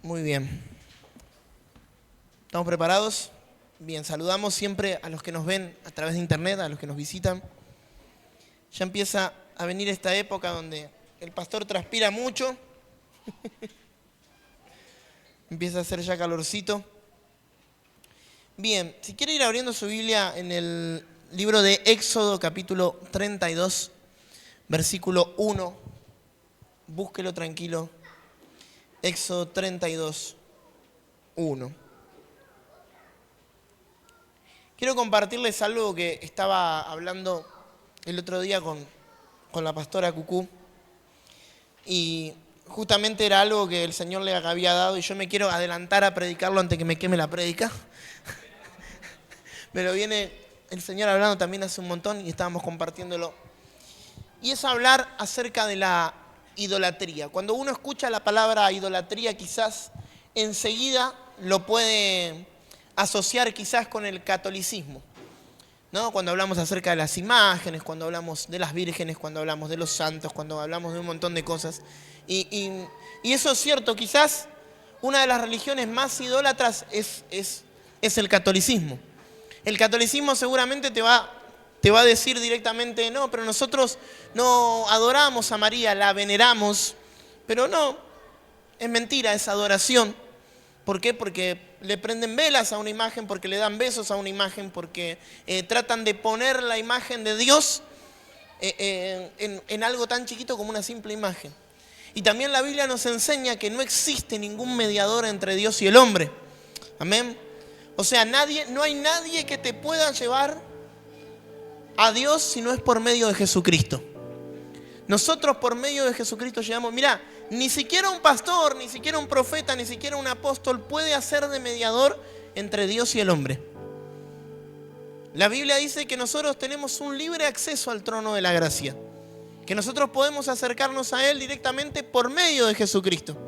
Muy bien. ¿Estamos preparados? Bien, saludamos siempre a los que nos ven a través de internet, a los que nos visitan. Ya empieza a venir esta época donde el pastor transpira mucho. Empieza a hacer ya calorcito. Bien, si quiere ir abriendo su Biblia en el libro de Éxodo, capítulo 32, versículo 1. Búsquelo tranquilo. Éxodo 32, 1. Quiero compartirles algo que estaba hablando el otro día con la pastora Cucú. Y justamente era algo que el Señor le había dado y yo me quiero adelantar a predicarlo antes que me queme la prédica. Me lo viene el Señor hablando también hace un montón y estábamos compartiéndolo. Y es hablar acerca de la idolatría. Cuando uno escucha la palabra idolatría, quizás enseguida lo puede asociar quizás con el catolicismo, ¿no? Cuando hablamos acerca de las imágenes, cuando hablamos de las vírgenes, cuando hablamos de los santos, cuando hablamos de un montón de cosas. Y eso es cierto, quizás una de las religiones más idólatras es el catolicismo. El catolicismo seguramente te va a decir directamente, no, pero nosotros no adoramos a María, la veneramos. Pero no, es mentira esa adoración. ¿Por qué? Porque le prenden velas a una imagen, porque le dan besos a una imagen, porque tratan de poner la imagen de Dios en algo tan chiquito como una simple imagen. Y también la Biblia nos enseña que no existe ningún mediador entre Dios y el hombre. Amén. O sea, no hay nadie que te pueda llevar a Dios si no es por medio de Jesucristo. Nosotros por medio de Jesucristo llegamos. Mirá, ni siquiera un pastor, ni siquiera un profeta, ni siquiera un apóstol puede hacer de mediador entre Dios y el hombre. La Biblia dice que nosotros tenemos un libre acceso al trono de la gracia, que nosotros podemos acercarnos a Él directamente por medio de Jesucristo.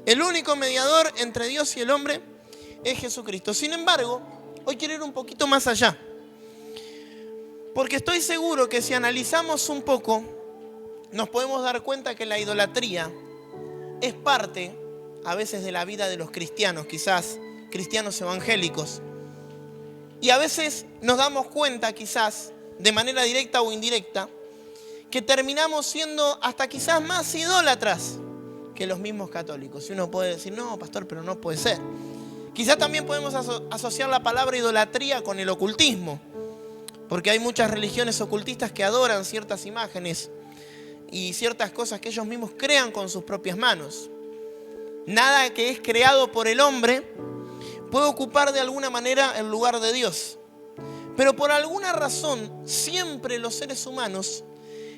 El único mediador entre Dios y el hombre es Jesucristo. Sin embargo, hoy quiero ir un poquito más allá, porque estoy seguro que si analizamos un poco, nos podemos dar cuenta que la idolatría es parte, a veces, de la vida de los cristianos, quizás cristianos evangélicos. Y a veces nos damos cuenta, quizás, de manera directa o indirecta, que terminamos siendo hasta quizás más idólatras que los mismos católicos. Y uno puede decir, no, pastor, pero no puede ser. Quizás también podemos asociar la palabra idolatría con el ocultismo, porque hay muchas religiones ocultistas que adoran ciertas imágenes y ciertas cosas que ellos mismos crean con sus propias manos. Nada que es creado por el hombre puede ocupar de alguna manera el lugar de Dios. Pero por alguna razón, siempre los seres humanos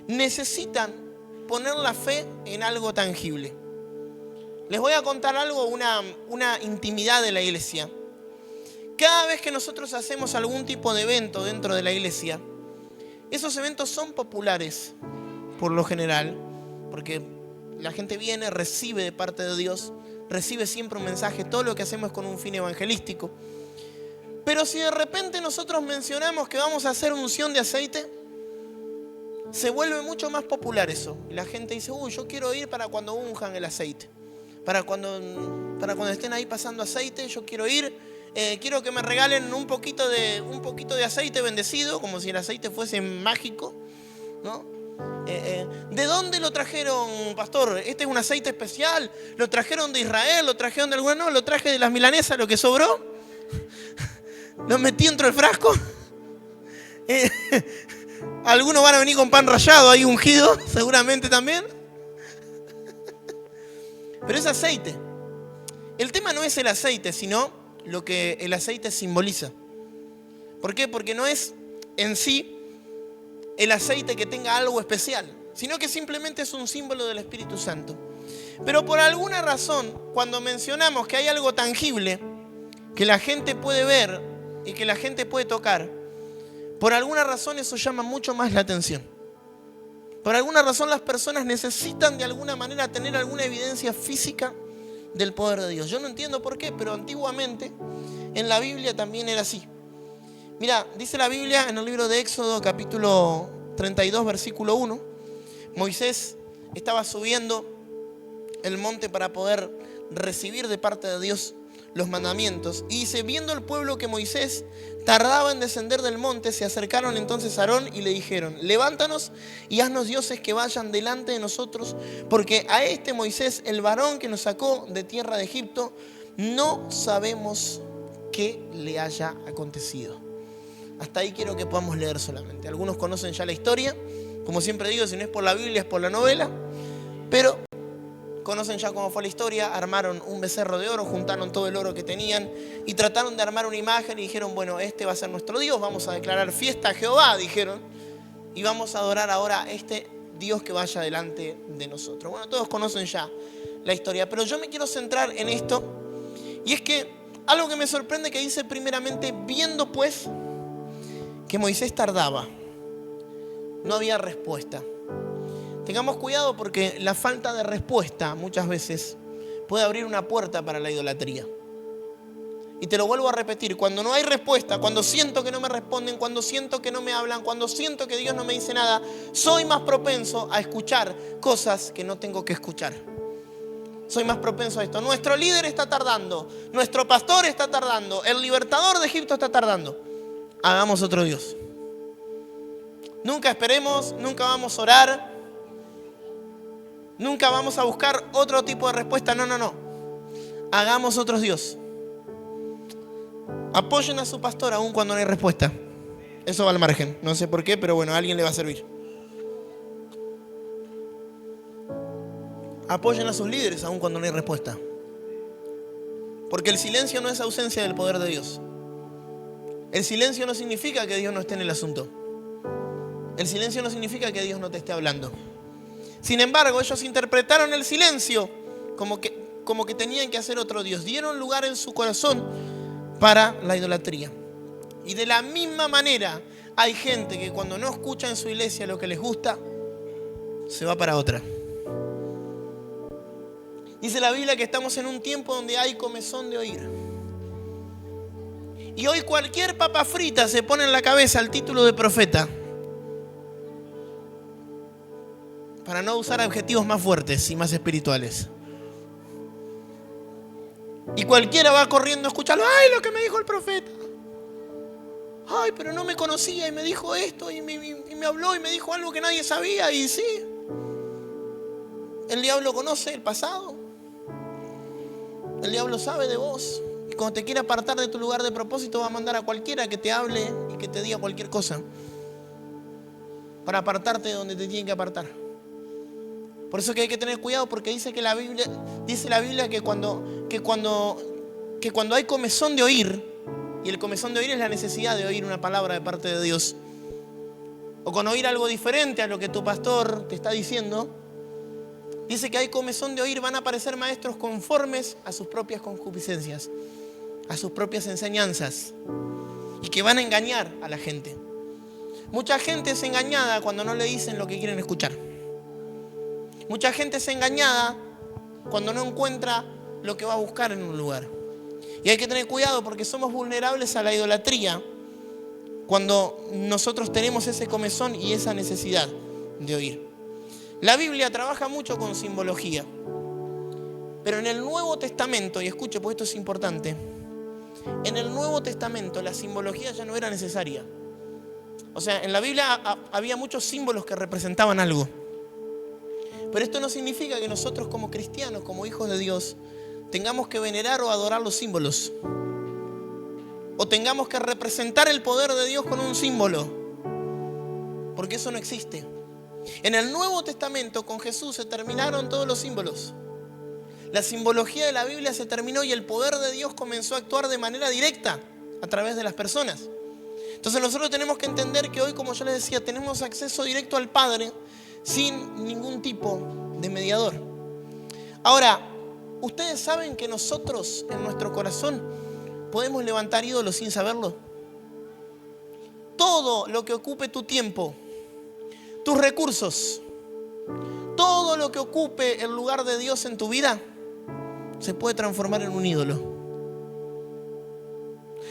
necesitan poner la fe en algo tangible. Les voy a contar algo, una intimidad de la iglesia. Cada vez que nosotros hacemos algún tipo de evento dentro de la iglesia, esos eventos son populares por lo general, porque la gente viene, recibe de parte de Dios, recibe siempre un mensaje, todo lo que hacemos es con un fin evangelístico. Pero si de repente nosotros mencionamos que vamos a hacer unción de aceite, se vuelve mucho más popular eso. Y la gente dice, yo quiero ir para cuando unjan el aceite. Para cuando estén ahí pasando aceite, yo quiero ir. Quiero que me regalen un poquito de aceite bendecido, como si el aceite fuese mágico, ¿no? ¿De dónde lo trajeron, pastor? Este es un aceite especial. ¿Lo trajeron de Israel? ¿Lo trajeron de alguna? No, lo traje de las milanesas, lo que sobró. Lo metí dentro del frasco. Algunos van a venir con pan rallado ahí ungido, seguramente también. Pero es aceite. El tema no es el aceite, sino lo que el aceite simboliza. ¿Por qué? Porque no es en sí el aceite que tenga algo especial, sino que simplemente es un símbolo del Espíritu Santo. Pero por alguna razón, cuando mencionamos que hay algo tangible que la gente puede ver y que la gente puede tocar, por alguna razón eso llama mucho más la atención. Por alguna razón las personas necesitan de alguna manera tener alguna evidencia física del poder de Dios. Yo no entiendo por qué, pero antiguamente en la Biblia también era así. Mira, dice la Biblia en el libro de Éxodo, capítulo 32, versículo 1. Moisés estaba subiendo el monte para poder recibir de parte de Dios los mandamientos. Y dice, viendo el pueblo que Moisés tardaba en descender del monte, se acercaron entonces a Aarón y le dijeron, levántanos y haznos dioses que vayan delante de nosotros, porque a este Moisés, el varón que nos sacó de tierra de Egipto, no sabemos qué le haya acontecido. Hasta ahí quiero que podamos leer solamente. Algunos conocen ya la historia, como siempre digo, si no es por la Biblia es por la novela, pero conocen ya cómo fue la historia. Armaron un becerro de oro, juntaron todo el oro que tenían y trataron de armar una imagen y dijeron, bueno, este va a ser nuestro Dios, vamos a declarar fiesta a Jehová, dijeron, y vamos a adorar ahora a este Dios que vaya delante de nosotros. Bueno, todos conocen ya la historia, pero yo me quiero centrar en esto, y es que algo que me sorprende que dice primeramente, viendo pues que Moisés tardaba, no había respuesta. Tengamos cuidado porque la falta de respuesta muchas veces puede abrir una puerta para la idolatría. Y te lo vuelvo a repetir, cuando no hay respuesta, cuando siento que no me responden, cuando siento que no me hablan, cuando siento que Dios no me dice nada, soy más propenso a escuchar cosas que no tengo que escuchar. Soy más propenso a esto. Nuestro líder está tardando, nuestro pastor está tardando, el libertador de Egipto está tardando. Hagamos otro Dios. Nunca esperemos, nunca vamos a orar, nunca vamos a buscar otro tipo de respuesta. No. Hagamos otro Dios. Apoyen a su pastor aún cuando no hay respuesta. Eso va al margen. No sé por qué, pero bueno, a alguien le va a servir. Apoyen a sus líderes aún cuando no hay respuesta. Porque el silencio no es ausencia del poder de Dios. El silencio no significa que Dios no esté en el asunto. El silencio no significa que Dios no te esté hablando. Sin embargo, ellos interpretaron el silencio como que tenían que hacer otro Dios. Dieron lugar en su corazón para la idolatría. Y de la misma manera, hay gente que cuando no escucha en su iglesia lo que les gusta, se va para otra. Dice la Biblia que estamos en un tiempo donde hay comezón de oír. Y hoy cualquier papa frita se pone en la cabeza el título de profeta. Para no usar adjetivos más fuertes y más espirituales. Y cualquiera va corriendo a escucharlo. ¡Ay, lo que me dijo el profeta! ¡Ay, pero no me conocía y me dijo esto! Y me habló y me dijo algo que nadie sabía. Y sí, el diablo conoce el pasado. El diablo sabe de vos. Y cuando te quiere apartar de tu lugar de propósito, va a mandar a cualquiera que te hable y que te diga cualquier cosa. Para apartarte de donde te tienen que apartar. Por eso que hay que tener cuidado, porque dice la Biblia que cuando hay comezón de oír, y el comezón de oír es la necesidad de oír una palabra de parte de Dios, o con oír algo diferente a lo que tu pastor te está diciendo, dice que hay comezón de oír, van a aparecer maestros conformes a sus propias concupiscencias, a sus propias enseñanzas, y que van a engañar a la gente. Mucha gente es engañada cuando no le dicen lo que quieren escuchar. Mucha gente es engañada cuando no encuentra lo que va a buscar en un lugar. Y hay que tener cuidado porque somos vulnerables a la idolatría cuando nosotros tenemos ese comezón y esa necesidad de oír. La Biblia trabaja mucho con simbología. Pero en el Nuevo Testamento, y escuche porque esto es importante, en el Nuevo Testamento la simbología ya no era necesaria. O sea, en la Biblia había muchos símbolos que representaban algo. Pero esto no significa que nosotros como cristianos, como hijos de Dios, tengamos que venerar o adorar los símbolos. O tengamos que representar el poder de Dios con un símbolo. Porque eso no existe. En el Nuevo Testamento con Jesús se terminaron todos los símbolos. La simbología de la Biblia se terminó y el poder de Dios comenzó a actuar de manera directa a través de las personas. Entonces nosotros tenemos que entender que hoy, como yo les decía, tenemos acceso directo al Padre sin ningún tipo de mediador. Ahora, ¿ustedes saben que nosotros en nuestro corazón podemos levantar ídolos sin saberlo? Todo lo que ocupe tu tiempo, tus recursos, todo lo que ocupe el lugar de Dios en tu vida, se puede transformar en un ídolo.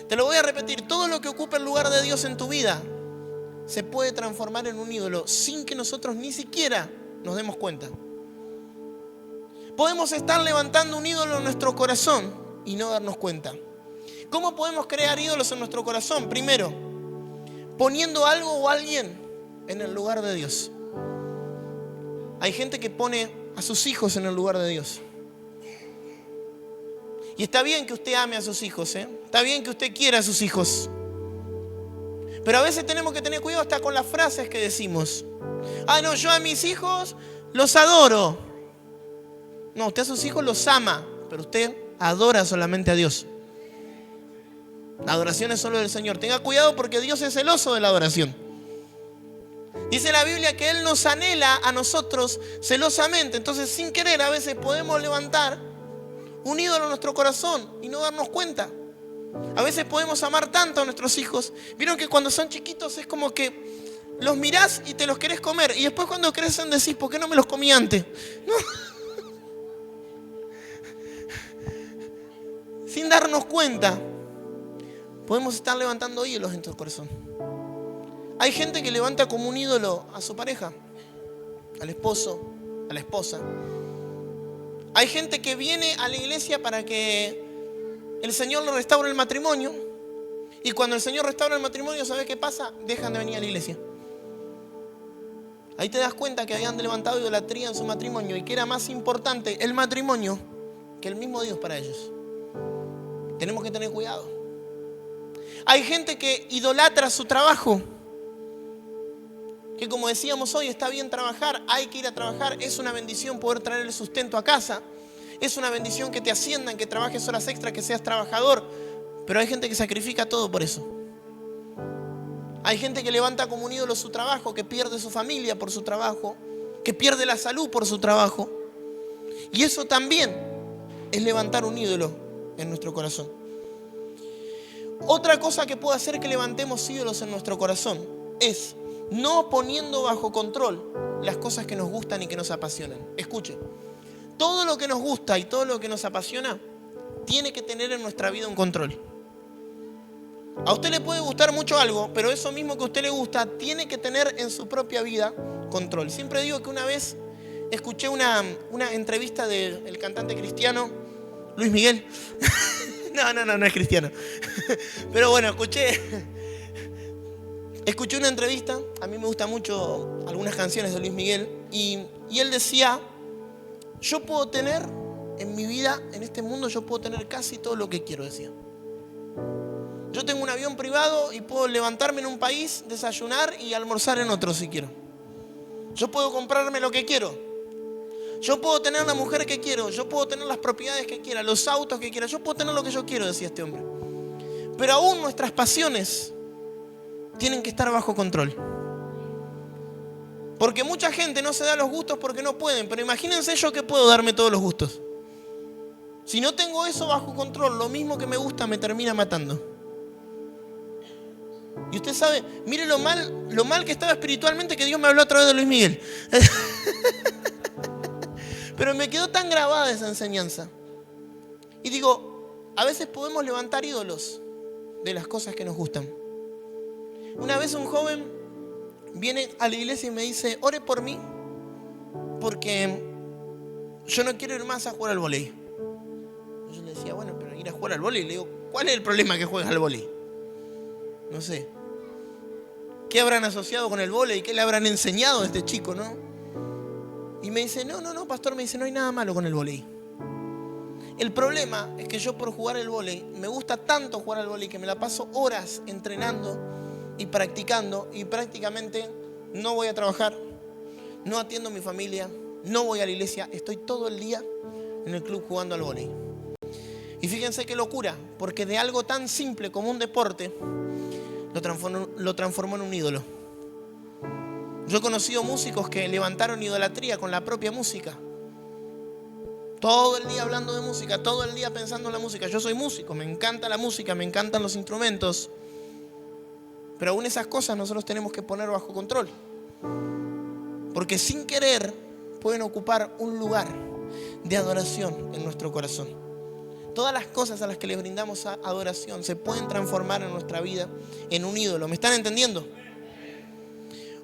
Te lo voy a repetir, todo lo que ocupe el lugar de Dios en tu vida se puede transformar en un ídolo sin que nosotros ni siquiera nos demos cuenta. Podemos estar levantando un ídolo en nuestro corazón y no darnos cuenta. ¿Cómo podemos crear ídolos en nuestro corazón? Primero, poniendo algo o alguien en el lugar de Dios. Hay gente que pone a sus hijos en el lugar de Dios. Y está bien que usted ame a sus hijos, ¿eh? Está bien que usted quiera a sus hijos. Pero a veces tenemos que tener cuidado hasta con las frases que decimos. No, yo a mis hijos los adoro. No, usted a sus hijos los ama, pero usted adora solamente a Dios. La adoración es solo del Señor. Tenga cuidado porque Dios es celoso de la adoración. Dice la Biblia que Él nos anhela a nosotros celosamente. Entonces, sin querer, a veces podemos levantar un ídolo en nuestro corazón y no darnos cuenta. A veces podemos amar tanto a nuestros hijos. Vieron que cuando son chiquitos es como que los mirás y te los querés comer. Y después cuando crecen decís, ¿por qué no me los comí antes? ¿No? Sin darnos cuenta, podemos estar levantando ídolos en nuestro corazón. Hay gente que levanta como un ídolo a su pareja, al esposo, a la esposa. Hay gente que viene a la iglesia para que el Señor le restaure el matrimonio. Y cuando el Señor restaura el matrimonio, ¿sabes qué pasa? Dejan de venir a la iglesia. Ahí te das cuenta que habían levantado idolatría en su matrimonio y que era más importante el matrimonio que el mismo Dios para ellos. Tenemos que tener cuidado. Hay gente que idolatra su trabajo. Que como decíamos hoy, está bien trabajar, hay que ir a trabajar. Es una bendición poder traer el sustento a casa. Es una bendición que te asciendan, que trabajes horas extras, que seas trabajador. Pero hay gente que sacrifica todo por eso. Hay gente que levanta como un ídolo su trabajo, que pierde su familia por su trabajo, que pierde la salud por su trabajo. Y eso también es levantar un ídolo en nuestro corazón. Otra cosa que puede hacer que levantemos ídolos en nuestro corazón es no poniendo bajo control las cosas que nos gustan y que nos apasionan. Escuche, todo lo que nos gusta y todo lo que nos apasiona tiene que tener en nuestra vida un control. A usted le puede gustar mucho algo, pero eso mismo que a usted le gusta tiene que tener en su propia vida control. Siempre digo que una vez escuché una entrevista del cantante cristiano Luis Miguel. No es cristiano. Pero bueno, escuché una entrevista. A mí me gustan mucho algunas canciones de Luis Miguel. Y él decía, yo puedo tener en mi vida, en este mundo, yo puedo tener casi todo lo que quiero, decía. Yo tengo un avión privado y puedo levantarme en un país, desayunar y almorzar en otro si quiero. Yo puedo comprarme lo que quiero. Yo puedo tener la mujer que quiero. Yo puedo tener las propiedades que quiera, los autos que quiera. Yo puedo tener lo que yo quiero, decía este hombre. Pero aún nuestras pasiones tienen que estar bajo control. Porque mucha gente no se da los gustos porque no pueden. Pero imagínense yo que puedo darme todos los gustos. Si no tengo eso bajo control, lo mismo que me gusta me termina matando. Y usted sabe, mire lo mal que estaba espiritualmente que Dios me habló a través de Luis Miguel. Pero me quedó tan grabada esa enseñanza. Y digo, a veces podemos levantar ídolos de las cosas que nos gustan. Una vez un joven viene a la iglesia y me dice, ore por mí, porque yo no quiero ir más a jugar al vóley. Yo le decía, bueno, pero ir a jugar al vóley. Le digo, ¿cuál es el problema que juegas al vóley? No sé. ¿Qué habrán asociado con el vóley? ¿Qué le habrán enseñado a este chico, no? Y me dice, no, pastor, me dice, no hay nada malo con el vóley. El problema es que yo por jugar el vóley, me gusta tanto jugar al vóley que me la paso horas entrenando y practicando y prácticamente no voy a trabajar, no atiendo a mi familia, no voy a la iglesia, estoy todo el día en el club jugando al vóley. Y fíjense qué locura, porque de algo tan simple como un deporte, lo transformó en un ídolo. Yo he conocido músicos que levantaron idolatría con la propia música. Todo el día hablando de música, todo el día pensando en la música. Yo soy músico, me encanta la música, me encantan los instrumentos. Pero aún esas cosas nosotros tenemos que poner bajo control. Porque sin querer pueden ocupar un lugar de adoración en nuestro corazón. Todas las cosas a las que le brindamos adoración se pueden transformar en nuestra vida en un ídolo. ¿Me están entendiendo?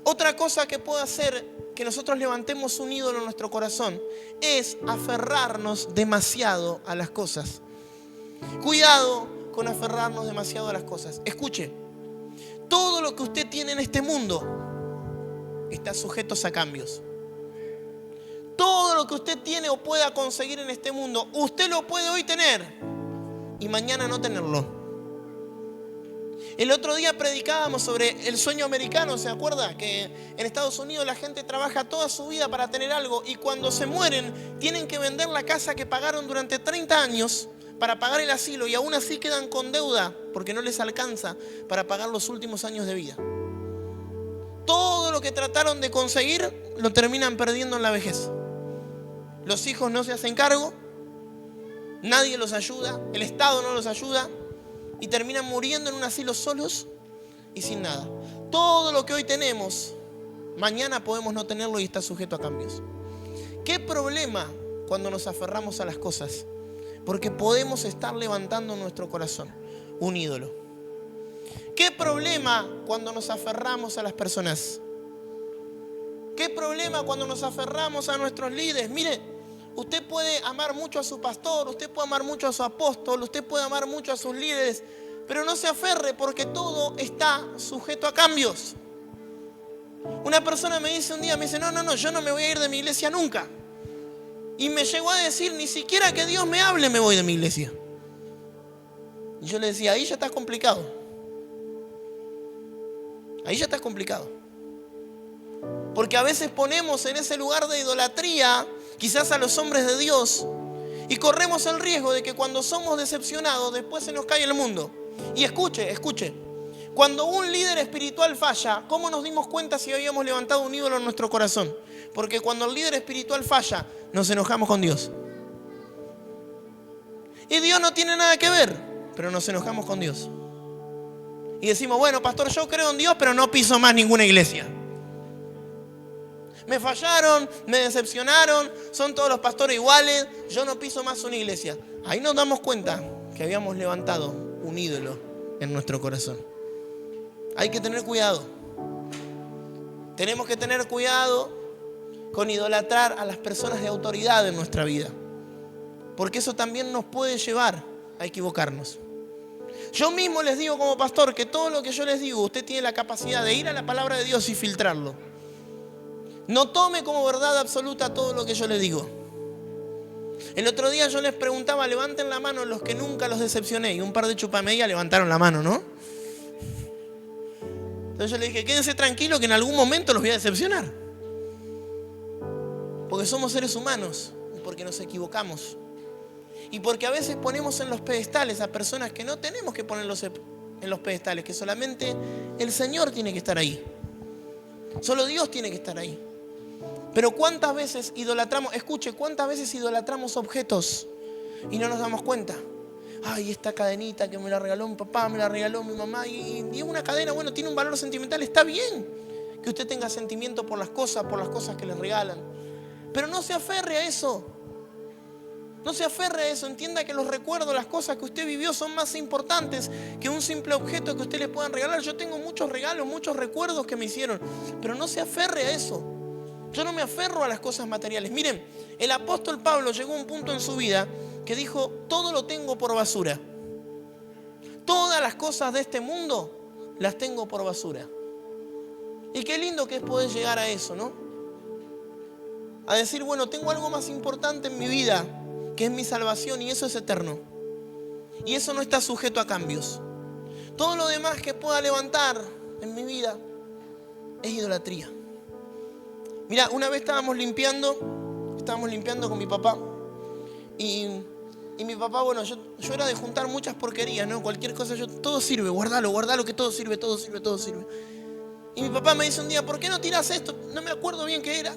Otra cosa que puede hacer que nosotros levantemos un ídolo en nuestro corazón es aferrarnos demasiado a las cosas. Cuidado con aferrarnos demasiado a las cosas. Escuche, todo lo que usted tiene en este mundo está sujeto a cambios. Todo lo que usted tiene o pueda conseguir en este mundo, usted lo puede hoy tener y mañana no tenerlo. El otro día predicábamos sobre el sueño americano, ¿se acuerda? Que en Estados Unidos la gente trabaja toda su vida para tener algo y cuando se mueren tienen que vender la casa que pagaron durante 30 años para pagar el asilo y aún así quedan con deuda porque no les alcanza para pagar los últimos años de vida. Todo lo que trataron de conseguir lo terminan perdiendo en la vejez. Los hijos no se hacen cargo, nadie los ayuda, el Estado no los ayuda y terminan muriendo en un asilo solos y sin nada. Todo lo que hoy tenemos, mañana podemos no tenerlo y está sujeto a cambios. ¿Qué problema cuando nos aferramos a las cosas? Porque podemos estar levantando en nuestro corazón un ídolo. ¿Qué problema cuando nos aferramos a las personas? ¿Qué problema cuando nos aferramos a nuestros líderes? Mire, usted puede amar mucho a su pastor, usted puede amar mucho a su apóstol, usted puede amar mucho a sus líderes, pero no se aferre porque todo está sujeto a cambios. Una persona me dice un día, me dice, no, yo no me voy a ir de mi iglesia nunca. Y me llegó a decir, ni siquiera que Dios me hable me voy de mi iglesia. Y yo le decía, ahí ya está complicado. Ahí ya está complicado. Porque a veces ponemos en ese lugar de idolatría, quizás a los hombres de Dios, y corremos el riesgo de que cuando somos decepcionados, después se nos cae el mundo. Y escuche, cuando un líder espiritual falla, ¿cómo nos dimos cuenta si habíamos levantado un ídolo en nuestro corazón? Porque cuando el líder espiritual falla, nos enojamos con Dios. Y Dios no tiene nada que ver, pero nos enojamos con Dios. Y decimos, bueno, pastor, yo creo en Dios, pero no piso más ninguna iglesia. Me fallaron, me decepcionaron, son todos los pastores iguales, yo no piso más una iglesia. Ahí nos damos cuenta que habíamos levantado un ídolo en nuestro corazón. Hay que tener cuidado. Tenemos que tener cuidado con idolatrar a las personas de autoridad en nuestra vida. Porque eso también nos puede llevar a equivocarnos. Yo mismo les digo como pastor que todo lo que yo les digo, usted tiene la capacidad de ir a la palabra de Dios y filtrarlo. No tome como verdad absoluta todo lo que yo les digo. El otro día yo les preguntaba, levanten la mano los que nunca los decepcioné. Y un par de chupamedias levantaron la mano, ¿no? Entonces yo les dije, quédense tranquilos que en algún momento los voy a decepcionar. Porque somos seres humanos y porque nos equivocamos. Y porque a veces ponemos en los pedestales a personas que no tenemos que ponerlos en los pedestales, que solamente el Señor tiene que estar ahí. Solo Dios tiene que estar ahí. Pero ¿cuántas veces idolatramos? Escuche, ¿cuántas veces idolatramos objetos y no nos damos cuenta? Ay, esta cadenita que me la regaló mi papá, me la regaló mi mamá. Y es una cadena, bueno, tiene un valor sentimental. Está bien que usted tenga sentimiento por las cosas que le regalan. Pero no se aferre a eso. No se aferre a eso. Entienda que los recuerdos, las cosas que usted vivió son más importantes que un simple objeto que usted le puedan regalar. Yo tengo muchos regalos, muchos recuerdos que me hicieron. Pero no se aferre a eso. Yo no me aferro a las cosas materiales. Miren, el apóstol Pablo llegó a un punto en su vida que dijo, todo lo tengo por basura. Todas las cosas de este mundo las tengo por basura. Y qué lindo que es poder llegar a eso, ¿no? A decir, bueno, tengo algo más importante en mi vida, que es mi salvación, y eso es eterno. Y eso no está sujeto a cambios. Todo lo demás que pueda levantar en mi vida es idolatría. Mira, una vez estábamos limpiando con mi papá. Y mi papá, bueno, yo era de juntar muchas porquerías, ¿no? Cualquier cosa, todo sirve, guardalo, que todo sirve. Y mi papá me dice un día, ¿por qué no tiras esto? No me acuerdo bien qué era.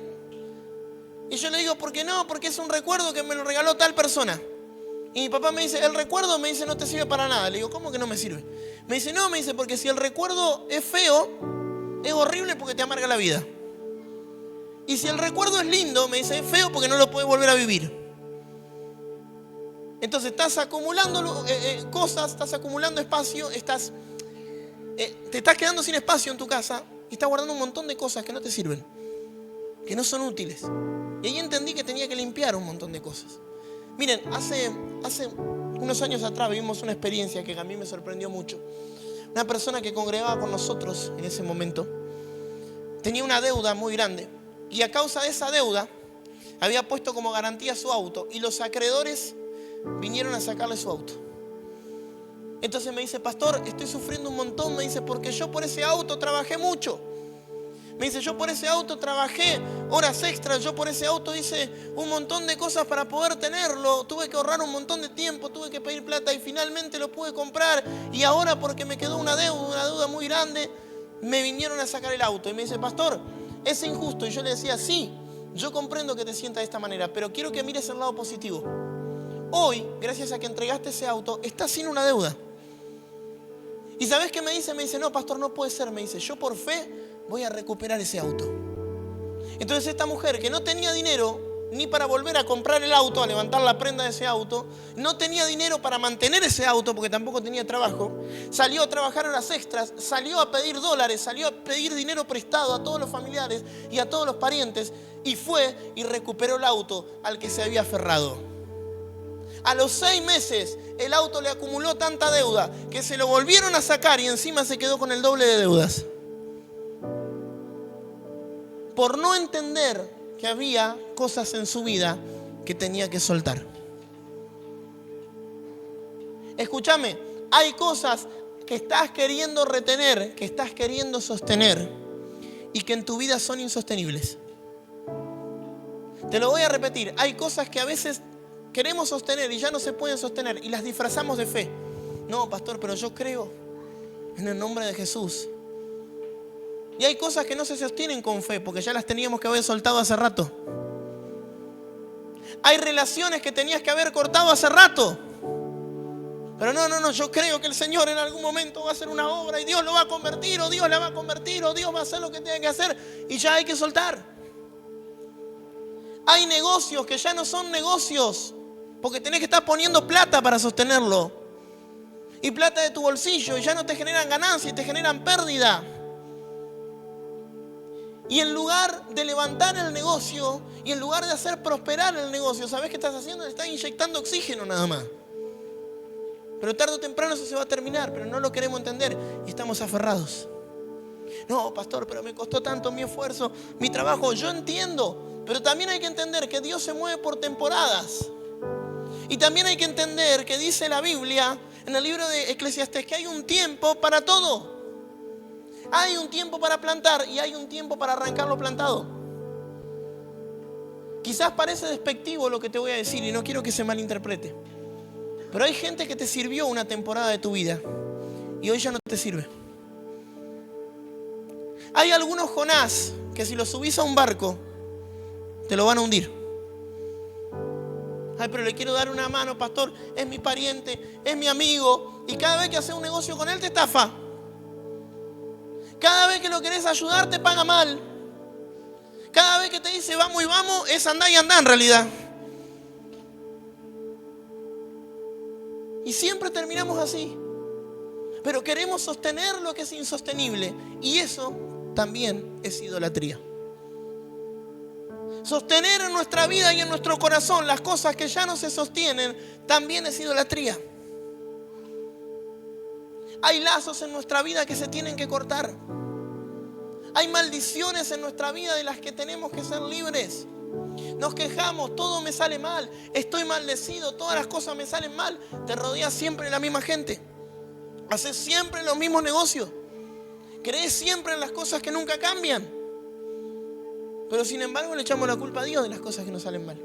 Y yo le digo, ¿por qué no? Porque es un recuerdo que me lo regaló tal persona. Y mi papá me dice, el recuerdo, me dice, no te sirve para nada. Le digo, ¿cómo que no me sirve? Me dice, no, porque si el recuerdo es feo, es horrible porque te amarga la vida. Y si el recuerdo es lindo, me dice, es feo porque no lo puedes volver a vivir. Entonces estás acumulando cosas, estás acumulando espacio, te estás quedando sin espacio en tu casa y estás guardando un montón de cosas que no te sirven. que no son útiles. Y ahí entendí que tenía que limpiar un montón de cosas. Miren, hace unos años atrás vivimos una experiencia que a mí me sorprendió mucho. Una persona que congregaba con nosotros en ese momento tenía una deuda muy grande. Y a causa de esa deuda había puesto como garantía su auto. Y los acreedores vinieron a sacarle su auto. Entonces me dice, pastor, estoy sufriendo un montón. Me dice, porque yo por ese auto trabajé mucho. Me dice, yo por ese auto trabajé horas extras. Yo por ese auto hice un montón de cosas para poder tenerlo. Tuve que ahorrar un montón de tiempo. Tuve que pedir plata y finalmente lo pude comprar. Y ahora porque me quedó una deuda muy grande, me vinieron a sacar el auto. Y me dice, pastor, es injusto. Y yo le decía, sí, yo comprendo que te sientas de esta manera, pero quiero que mires el lado positivo. Hoy, gracias a que entregaste ese auto, estás sin una deuda. ¿Y sabes qué me dice? Me dice, no, pastor, no puede ser. Me dice, yo por fe voy a recuperar ese auto. Entonces esta mujer que no tenía dinero ni para volver a comprar el auto, a levantar la prenda de ese auto, no tenía dinero para mantener ese auto porque tampoco tenía trabajo, salió a trabajar horas extras, salió a pedir dólares, salió a pedir dinero prestado a todos los familiares y a todos los parientes y fue y recuperó el auto al que se había aferrado. A los 6 meses el auto le acumuló tanta deuda que se lo volvieron a sacar y encima se quedó con el doble de deudas. Por no entender que había cosas en su vida que tenía que soltar. Escúchame, hay cosas que estás queriendo retener, que estás queriendo sostener y que en tu vida son insostenibles. Te lo voy a repetir, hay cosas que a veces queremos sostener y ya no se pueden sostener y las disfrazamos de fe. No, pastor, pero yo creo en el nombre de Jesús. Y hay cosas que no se sostienen con fe porque ya las teníamos que haber soltado hace rato. Hay relaciones que tenías que haber cortado hace rato. Pero no, yo creo que el Señor en algún momento va a hacer una obra y Dios lo va a convertir, o Dios la va a convertir, o Dios va a hacer lo que tiene que hacer y ya hay que soltar. Hay negocios que ya no son negocios porque tenés que estar poniendo plata para sostenerlo. Y plata de tu bolsillo y ya no te generan ganancia y te generan pérdida. Y en lugar de levantar el negocio y en lugar de hacer prosperar el negocio, ¿sabes qué estás haciendo? Le estás inyectando oxígeno nada más. Pero tarde o temprano eso se va a terminar, pero no lo queremos entender y estamos aferrados. No, pastor, pero me costó tanto mi esfuerzo, mi trabajo. Yo entiendo, pero también hay que entender que Dios se mueve por temporadas. Y también hay que entender que dice la Biblia, en el libro de Eclesiastés, que hay un tiempo para todo. Hay un tiempo para plantar y hay un tiempo para arrancar lo plantado. Quizás parece despectivo lo que te voy a decir y no quiero que se malinterprete. Pero hay gente que te sirvió una temporada de tu vida y hoy ya no te sirve. Hay algunos Jonás que si los subís a un barco te lo van a hundir. Ay, pero le quiero dar una mano, pastor, es mi pariente, es mi amigo y cada vez que haces un negocio con él te estafa. Cada vez que lo querés ayudar te paga mal. Cada vez que te dice vamos y vamos es andá y andá en realidad. Y siempre terminamos así. Pero queremos sostener lo que es insostenible. Y eso también es idolatría. Sostener en nuestra vida y en nuestro corazón las cosas que ya no se sostienen también es idolatría. Hay lazos en nuestra vida que se tienen que cortar. Hay maldiciones en nuestra vida de las que tenemos que ser libres. Nos quejamos, todo me sale mal, estoy maldecido, todas las cosas me salen mal. Te rodeas siempre de la misma gente. Haces siempre los mismos negocios. Crees siempre en las cosas que nunca cambian. Pero sin embargo le echamos la culpa a Dios de las cosas que nos salen mal.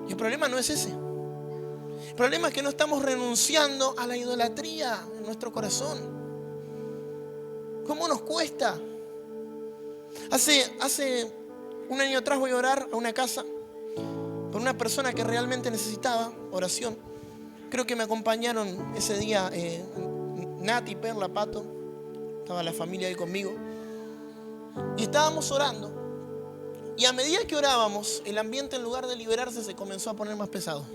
Y el problema no es ese. El problema es que no estamos renunciando a la idolatría en nuestro corazón. ¿Cómo nos cuesta? Hace un año atrás voy a orar a una casa por una persona que realmente necesitaba oración. Creo que me acompañaron ese día Nati, Perla, Pato. Estaba la familia ahí conmigo. Y estábamos orando. Y a medida que orábamos, el ambiente en lugar de liberarse se comenzó a poner más pesado.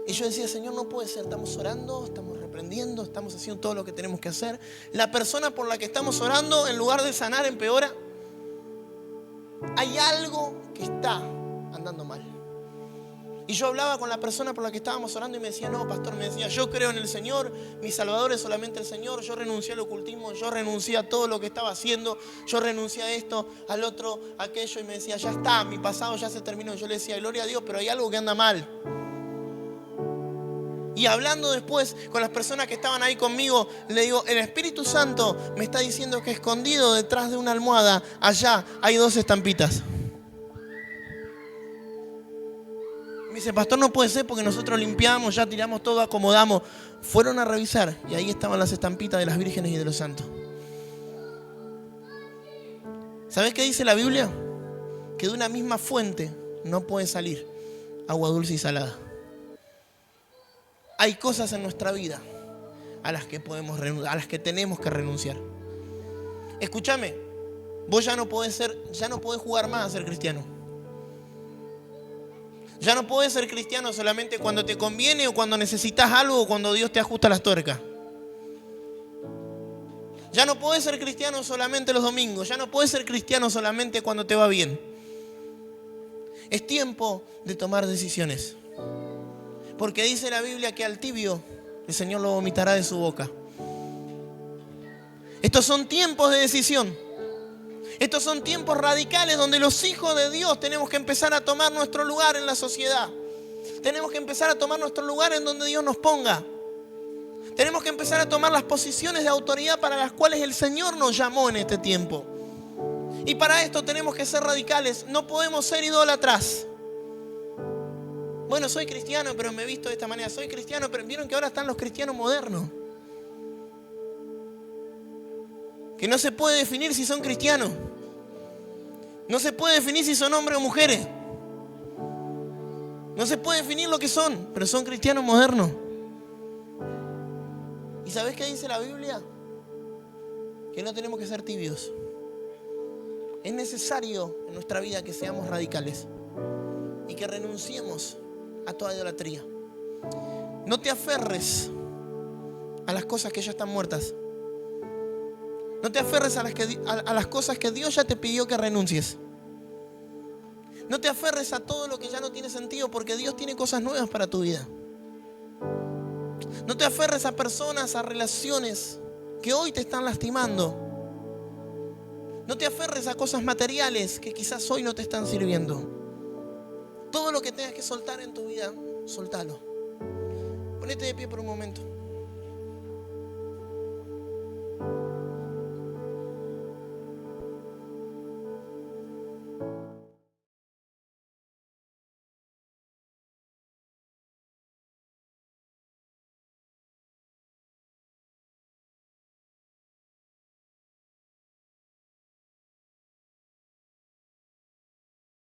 Y yo decía, Señor, no puede ser, estamos orando, estamos reprendiendo, estamos haciendo todo lo que tenemos que hacer. La persona por la que estamos orando, en lugar de sanar, empeora. Hay algo que está andando mal. Y yo hablaba con la persona por la que estábamos orando y me decía, no, pastor, me decía, yo creo en el Señor, mi Salvador es solamente el Señor, yo renuncié al ocultismo, yo renuncié a todo lo que estaba haciendo, yo renuncié a esto, al otro, a aquello, y me decía, ya está, mi pasado ya se terminó. Yo le decía, gloria a Dios, pero hay algo que anda mal. Y hablando después con las personas que estaban ahí conmigo, le digo, el Espíritu Santo me está diciendo que escondido detrás de una almohada, allá hay 2 estampitas. Me dice, pastor, no puede ser porque nosotros limpiamos, ya tiramos todo, acomodamos. Fueron a revisar y ahí estaban las estampitas de las vírgenes y de los santos. ¿Sabés qué dice la Biblia? Que de una misma fuente no puede salir agua dulce y salada. Hay cosas en nuestra vida a las que tenemos que renunciar. Escúchame, vos ya no podés jugar más a ser cristiano. Ya no podés ser cristiano solamente cuando te conviene o cuando necesitas algo o cuando Dios te ajusta las tuercas. Ya no podés ser cristiano solamente los domingos. Ya no podés ser cristiano solamente cuando te va bien. Es tiempo de tomar decisiones. Porque dice la Biblia que al tibio el Señor lo vomitará de su boca. Estos son tiempos de decisión. Estos son tiempos radicales donde los hijos de Dios tenemos que empezar a tomar nuestro lugar en la sociedad. Tenemos que empezar a tomar nuestro lugar en donde Dios nos ponga. Tenemos que empezar a tomar las posiciones de autoridad para las cuales el Señor nos llamó en este tiempo. Y para esto tenemos que ser radicales. No podemos ser idólatras. Bueno, soy cristiano, pero me he visto de esta manera. Soy cristiano, pero vieron que ahora están los cristianos modernos. Que no se puede definir si son cristianos. No se puede definir si son hombres o mujeres. No se puede definir lo que son, pero son cristianos modernos. ¿Y sabés qué dice la Biblia? Que no tenemos que ser tibios. Es necesario en nuestra vida que seamos radicales y que renunciemos a toda idolatría. No te aferres a las cosas que ya están muertas. No te aferres a las cosas que Dios ya te pidió que renuncies. No te aferres a todo lo que ya no tiene sentido, porque Dios tiene cosas nuevas para tu vida. No te aferres a personas, a relaciones que hoy te están lastimando. No te aferres a cosas materiales que quizás hoy no te están sirviendo. Todo lo que tengas que soltar en tu vida, soltalo. Ponete de pie por un momento.